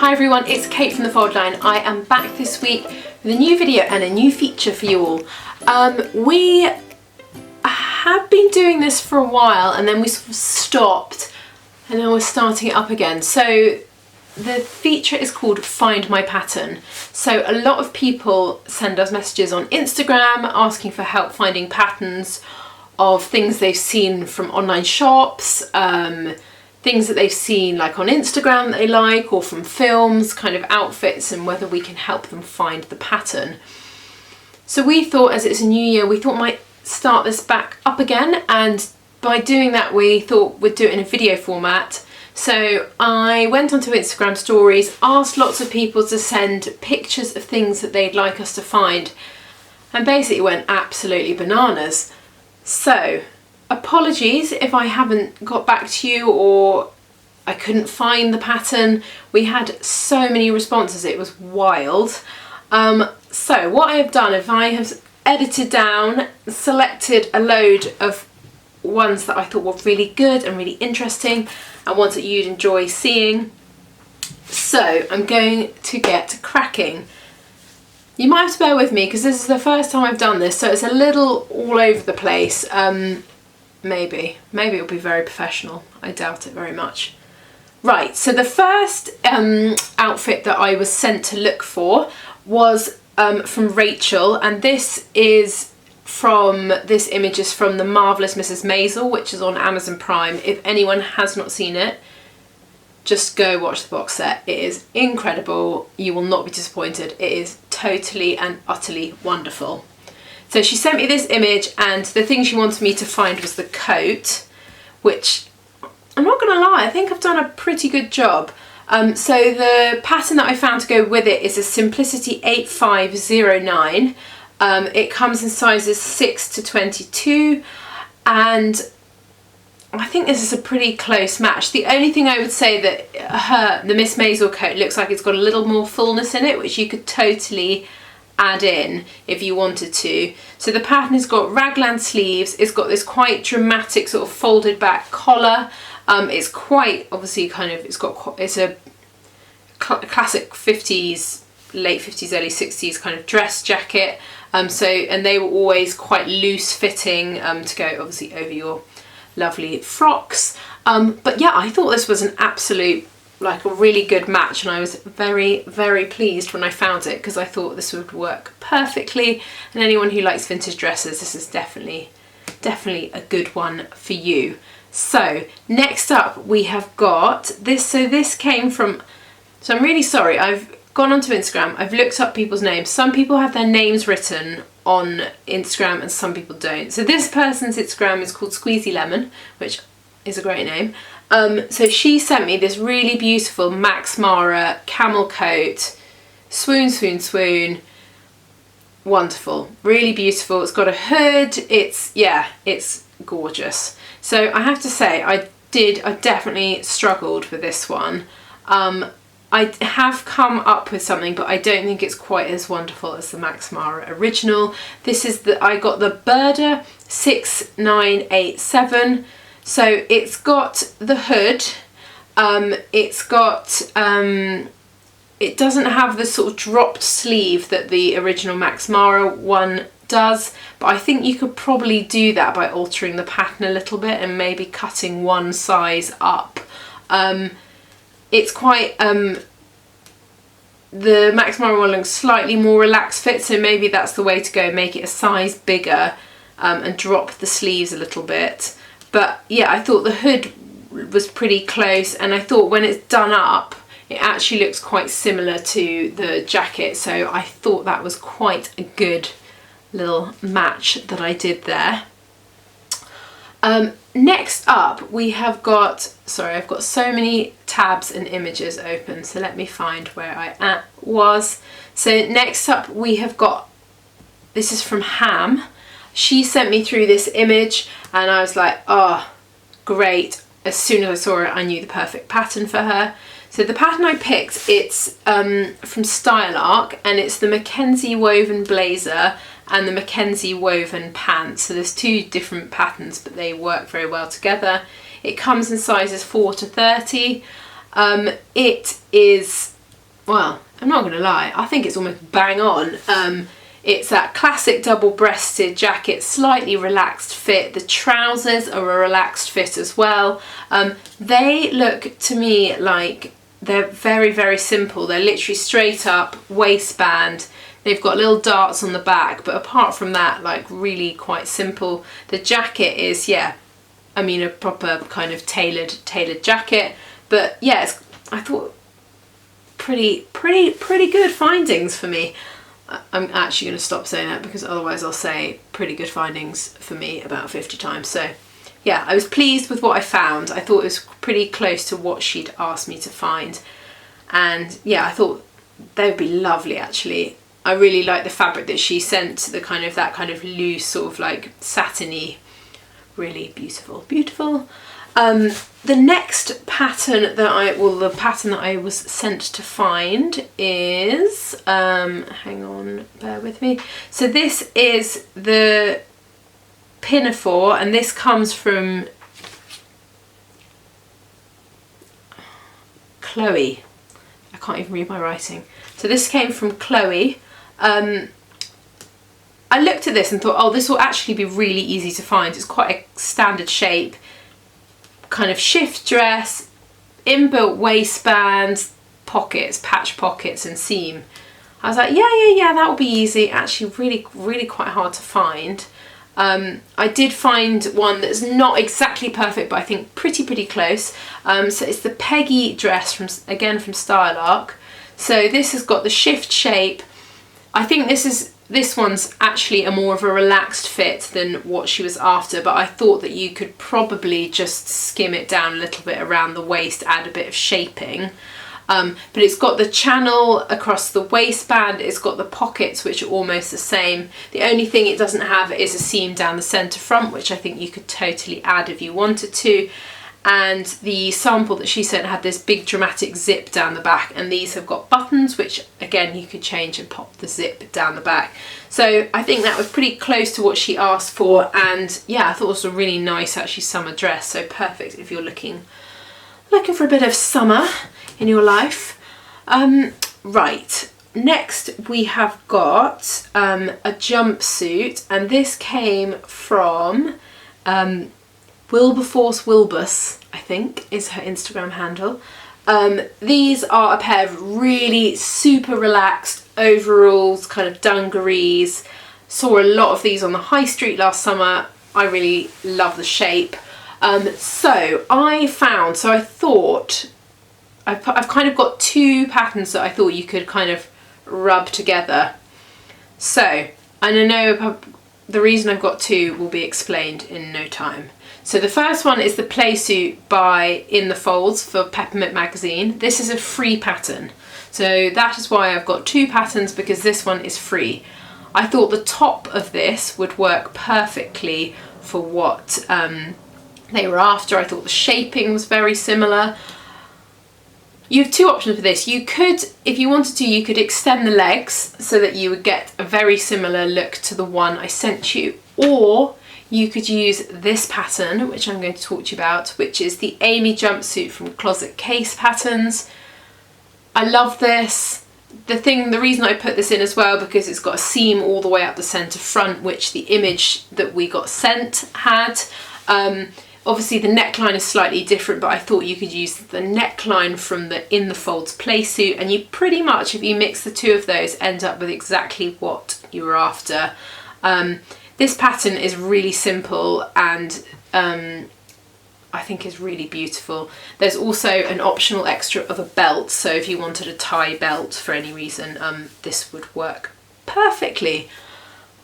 Hi everyone, it's Kate from The Fold Line. I am back this week with a new video and a new feature for you all. We have been doing this for a while and then we sort of stopped and then we're starting it up again. So the feature is called Find My Pattern. So a lot of people send us messages on Instagram asking for help finding patterns of things they've seen from online shops, things that they've seen like on Instagram that they like, or from films, kind of outfits, and whether we can help them find the pattern. So we thought, as it's a new year, we thought might start this back up again, and by doing that we thought we'd do it in a video format. So I went onto Instagram stories, asked lots of people to send pictures of things that they'd like us to find, and basically went absolutely bananas. So apologies if I haven't got back to you or I couldn't find the pattern. We had so many responses, it was wild. So what I have done is I have edited down, selected a load of ones that I thought were really good and really interesting and ones that you'd enjoy seeing. So I'm going to get cracking. You might have to bear with me because this is the first time I've done this, so it's a little all over the place. Maybe it'll be very professional. I doubt it very much. Right, so the first outfit that I was sent to look for was from Rachel, and this image is from The Marvellous Mrs. Maisel, which is on Amazon Prime. If anyone has not seen it, just go watch the box set. It is incredible. You will not be disappointed. It is totally and utterly wonderful. So she sent me this image, and the thing she wanted me to find was the coat, which I'm not gonna lie, I think I've done a pretty good job. So the pattern that I found to go with it is a Simplicity 8509. It comes in sizes 6 to 22, and I think this is a pretty close match. The only thing I would say that the Miss Maisel coat looks like it's got a little more fullness in it, which you could totally add in if you wanted to. So the pattern has got raglan sleeves, it's got this quite dramatic sort of folded back collar. It's quite obviously it's a classic 50s, late 50s, early 60s kind of dress jacket. And they were always quite loose fitting to go obviously over your lovely frocks. But yeah, I thought this was an absolute, like a really good match, and I was very, very pleased when I found it because I thought this would work perfectly, and anyone who likes vintage dresses, this is definitely a good one for you. So next up we have got this. So this came from, so I'm really sorry, I've gone onto Instagram, I've looked up people's names. Some people have their names written on Instagram and some people don't. So this person's Instagram is called Squeezy Lemon, which is a great name. So she sent me this really beautiful Max Mara camel coat, swoon, swoon, swoon. Wonderful, really beautiful. It's got a hood. It's gorgeous. So I have to say, I definitely struggled with this one. I have come up with something, but I don't think it's quite as wonderful as the Max Mara original. I got the Burda 6987. So it's got the hood, it doesn't have the sort of dropped sleeve that the original Max Mara one does, but I think you could probably do that by altering the pattern a little bit and maybe cutting one size up. It's quite, the Max Mara one looks slightly more relaxed fit, so maybe that's the way to go, make it a size bigger and drop the sleeves a little bit. But yeah, I thought the hood was pretty close, and I thought when it's done up, it actually looks quite similar to the jacket. So I thought that was quite a good little match that I did there. Next up we have got, sorry, I've got so many tabs and images open, so let me find where I was. So next up we have got, this is from Ham. She sent me through this image and I was like, oh, great. As soon as I saw it, I knew the perfect pattern for her. So the pattern I picked, it's from Style Arc, and it's the Mackenzie woven blazer and the Mackenzie woven pants. So there's two different patterns, but they work very well together. It comes in sizes 4 to 30. It is well, I'm not gonna lie, I think it's almost bang on. It's that classic double-breasted jacket, slightly relaxed fit. The trousers are a relaxed fit as well. They look to me like they're very, very simple. They're literally straight up waistband. They've got little darts on the back, but apart from that, like really quite simple. The jacket is, yeah, I mean, a proper kind of tailored jacket. But yeah, I thought pretty good findings for me. I'm actually going to stop saying that because otherwise I'll say pretty good findings for me about 50 times. So yeah, I was pleased with what I found. I thought it was pretty close to what she'd asked me to find. And yeah, I thought they would be lovely actually. I really like the fabric that she sent, that kind of loose sort of like satiny, really beautiful. The next pattern the pattern that I was sent to find is, hang on, bear with me. So this is the Pinafore, and this comes from Chloe. I can't even read my writing. So this came from Chloe. I looked at this and thought, oh, this will actually be really easy to find. It's quite a standard shape, kind of shift dress, inbuilt waistband, pockets, patch pockets and seam. I was like, yeah, that will be easy. Actually really quite hard to find. I did find one that's not exactly perfect, but I think pretty close. So it's the Peggy Dress from Style Arc. So this has got the shift shape. I think this one's actually a more of a relaxed fit than what she was after, but I thought that you could probably just skim it down a little bit around the waist, add a bit of shaping. But it's got the channel across the waistband, it's got the pockets which are almost the same. The only thing it doesn't have is a seam down the centre front, which I think you could totally add if you wanted to. And the sample that she sent had this big dramatic zip down the back, and these have got buttons which again you could change and pop the zip down the back. So I think that was pretty close to what she asked for, and yeah, I thought it was a really nice actually summer dress, so perfect if you're looking for a bit of summer in your life. Right, next we have got a jumpsuit, and this came from Wilberforce Wilbus, I think is her Instagram handle. These are a pair of really super relaxed overalls, kind of dungarees. Saw a lot of these on the high street last summer. I really love the shape. So I thought I've kind of got two patterns that I thought you could kind of rub together. So, and I know the reason I've got two will be explained in no time. So the first one is the play suit by In the Folds for Peppermint magazine. This is a free pattern. So that is why I've got two patterns, because this one is free. I thought the top of this would work perfectly for what they were after. I thought the shaping was very similar. You have two options for this. You could, if you wanted to, you could extend the legs so that you would get a very similar look to the one I sent you, or you could use this pattern, which I'm going to talk to you about, which is the Amy jumpsuit from Closet Case Patterns. I love this. The reason I put this in as well, because it's got a seam all the way up the centre front, which the image that we got sent had. Obviously the neckline is slightly different, but I thought you could use the neckline from the In the Folds play suit, and you pretty much, if you mix the two of those, end up with exactly what you were after. This pattern is really simple, and I think is really beautiful. There's also an optional extra of a belt, so if you wanted a tie belt for any reason, this would work perfectly.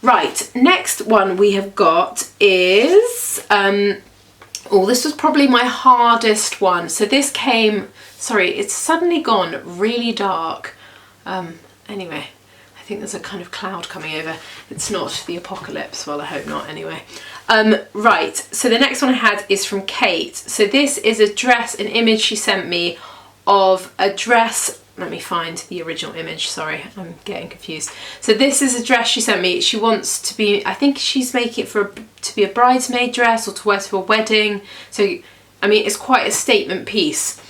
Right, next one we have got is, this was probably my hardest one. So this came, sorry, it's suddenly gone really dark. Anyway, I think there's a kind of cloud coming over. It's not the apocalypse, well I hope not anyway. Right, so the next one I had is from Kate. So this is a dress, an image she sent me of a dress. Let me find the original image, sorry, I'm getting confused. So this is a dress she sent me. She wants to be, I think she's making it to be a bridesmaid dress or to wear to a wedding. So, I mean, it's quite a statement piece.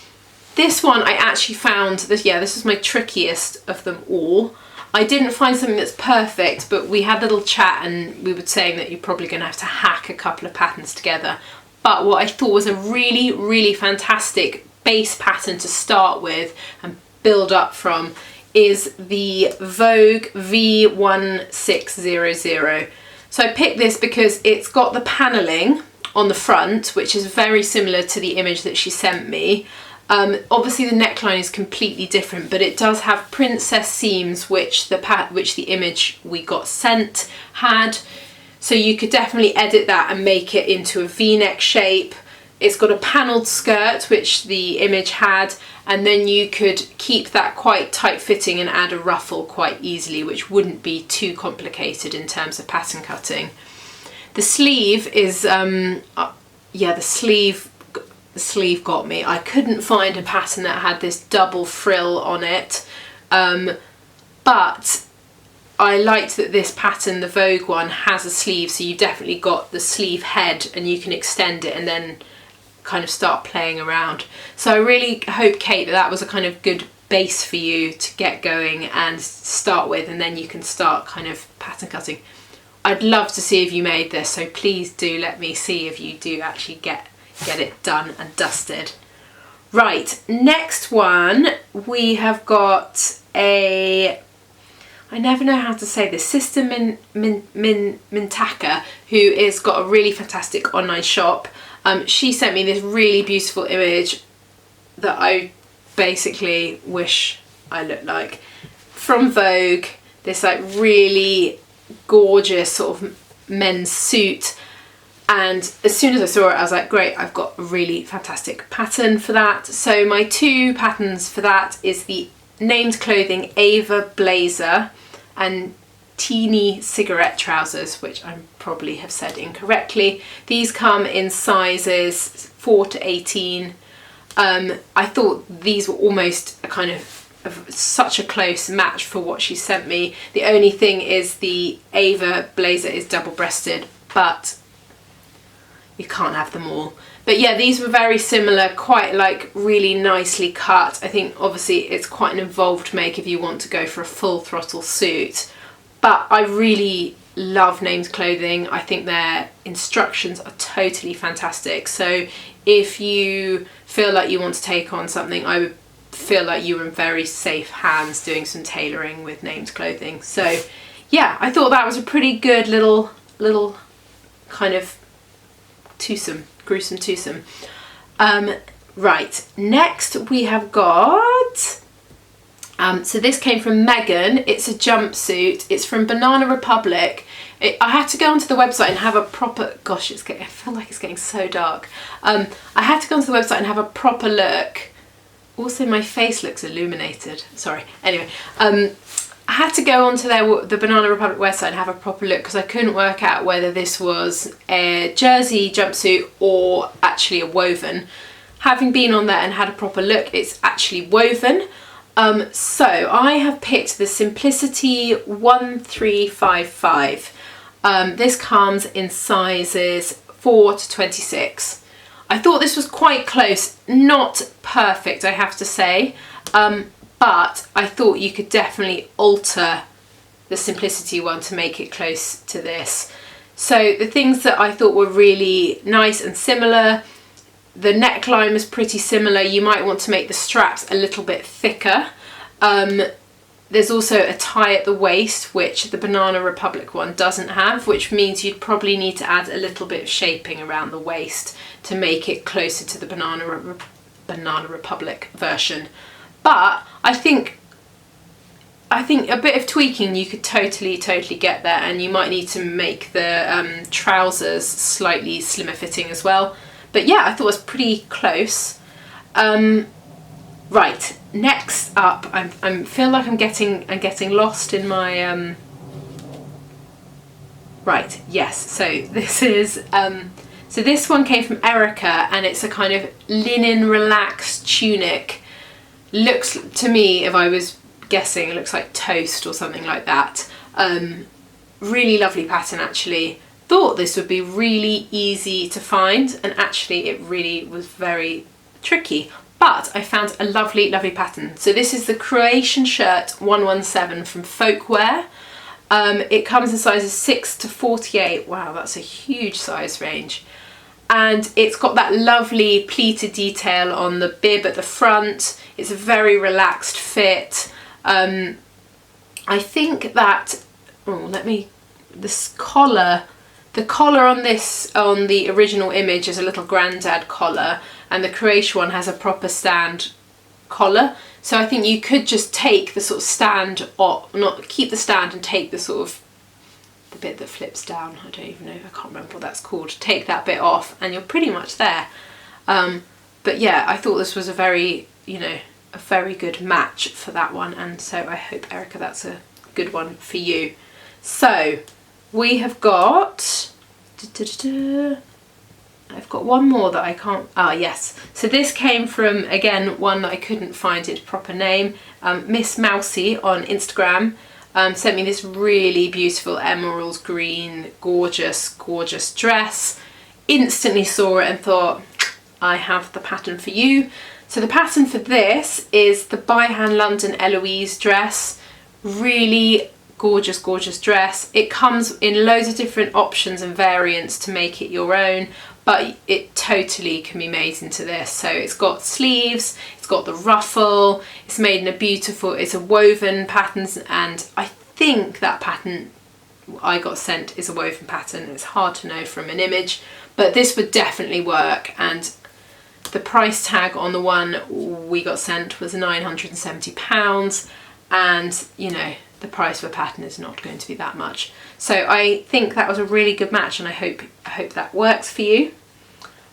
This one I actually found, this is my trickiest of them all. I didn't find something that's perfect, but we had a little chat and we were saying that you're probably going to have to hack a couple of patterns together. But what I thought was a really, really fantastic base pattern to start with and build up from is the Vogue V1600. So I picked this because it's got the paneling on the front, which is very similar to the image that she sent me. Obviously the neckline is completely different, but it does have princess seams, which the image we got sent had. So you could definitely edit that and make it into a V-neck shape. It's got a panelled skirt, which the image had, and then you could keep that quite tight fitting and add a ruffle quite easily, which wouldn't be too complicated in terms of pattern cutting. The sleeve is, the sleeve got me. I couldn't find a pattern that had this double frill on it, but I liked that this pattern, the Vogue one, has a sleeve, so you definitely got the sleeve head and you can extend it and then kind of start playing around. So I really hope, Kate, that was a kind of good base for you to get going and start with, and then you can start kind of pattern cutting. I'd love to see if you made this, so please do let me see if you do actually get it done and dusted. Right, next one we have got I never know how to say this, Sister Mintaka, who is got a really fantastic online shop. She sent me this really beautiful image that I basically wish I looked like, from Vogue, this like really gorgeous sort of men's suit. And as soon as I saw it, I was like, great, I've got a really fantastic pattern for that. So my two patterns for that is the Named Clothing Ava blazer and Teeny cigarette trousers, which I probably have said incorrectly. These come in sizes 4 to 18. I thought these were almost a kind of such a close match for what she sent me. The only thing is the Ava blazer is double-breasted, but you can't have them all. But yeah, these were very similar, quite like really nicely cut. I think obviously it's quite an involved make if you want to go for a full throttle suit. But I really love Named Clothing. I think their instructions are totally fantastic. So if you feel like you want to take on something, I would feel like you were in very safe hands doing some tailoring with Named Clothing. So yeah, I thought that was a pretty good little kind of gruesome twosome. Right, next we have got, so this came from Megan. It's a jumpsuit. It's from Banana Republic. I had to go onto the website and have a proper, gosh, I feel like it's getting so dark. I had to go onto the website and have a proper look. Also, my face looks illuminated. Sorry. Anyway, I had to go onto the Banana Republic website and have a proper look because I couldn't work out whether this was a jersey jumpsuit or actually a woven. Having been on there and had a proper look, it's actually woven. So I have picked the Simplicity 1355. This comes in sizes 4 to 26. I thought this was quite close, not perfect, I have to say, but I thought you could definitely alter the Simplicity one to make it close to this. So the things that I thought were really nice and similar, the neckline was pretty similar. You might want to make the straps a little bit thicker. There's also a tie at the waist, which the Banana Republic one doesn't have, which means you'd probably need to add a little bit of shaping around the waist to make it closer to the Banana Republic version. But I think a bit of tweaking you could totally get there, and you might need to make the trousers slightly slimmer fitting as well. But yeah, I thought it was pretty close. Right, next up, I feel like I'm getting lost in my right, yes, so this is so this one came from Erica, and it's a kind of linen relaxed tunic. Looks to me, if I was guessing, it looks like toast or something like that. Really lovely pattern actually. Thought this would be really easy to find, and actually it really was very tricky. But I found a lovely, lovely pattern. So this is the Croatian shirt 117 from Folkwear. It comes in sizes 6 to 48. Wow, that's a huge size range. And it's got that lovely pleated detail on the bib at the front. It's a very relaxed fit. I think that, this collar, the collar on the original image is a little grandad collar, and the Croatian one has a proper stand collar. So I think you could just take the sort of stand, or not keep the stand and take the sort of, the bit that flips down, I don't even know, I can't remember what that's called, take that bit off and you're pretty much there. But yeah, I thought this was a very, a very good match for that one, and so I hope, Erica, that's a good one for you. So we have got, I've got one more that I can't, yes. So this came from, again, one that I couldn't find its proper name. Miss Mousy on Instagram sent me this really beautiful emerald green, gorgeous, gorgeous dress. Instantly saw it and thought, I have the pattern for you. So the pattern for this is the By Hand London Eloise dress. Really gorgeous, gorgeous dress. It comes in loads of different options and variants to make it your own, but it totally can be made into this. So it's got sleeves, it's got the ruffle, it's made in a beautiful, it's a woven pattern, and I think that pattern I got sent is a woven pattern. It's hard to know from an image, but this would definitely work, and the price tag on the one we got sent was £970, and the price for a pattern is not going to be that much. So I think that was a really good match, and I hope that works for you.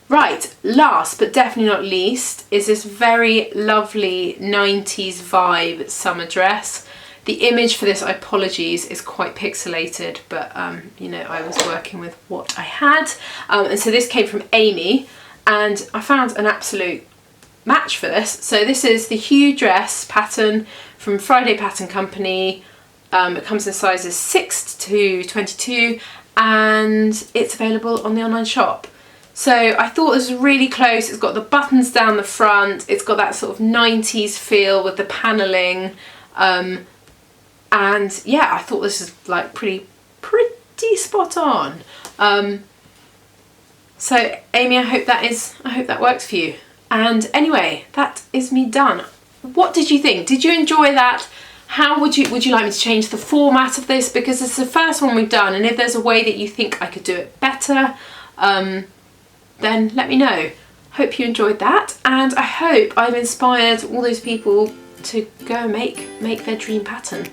Right, last but definitely not least is this very lovely 90s vibe summer dress. The image for this, apologies, is quite pixelated, but I was working with what I had. And so this came from Amy, and I found an absolute match for this. So this is the Hue dress pattern from Friday Pattern Company. It comes in sizes 6 to 22, and it's available on the online shop. So I thought this was really close. It's got the buttons down the front. It's got that sort of 90s feel with the paneling. And yeah, I thought this is like pretty spot on. So Amy, I hope that works for you. And anyway, that is me done. What did you think? Did you enjoy that? How would you like me to change the format of this? Because it's the first one we've done, and if there's a way that you think I could do it better, then let me know. Hope you enjoyed that, and I hope I've inspired all those people to go and make their dream pattern.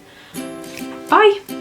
Bye!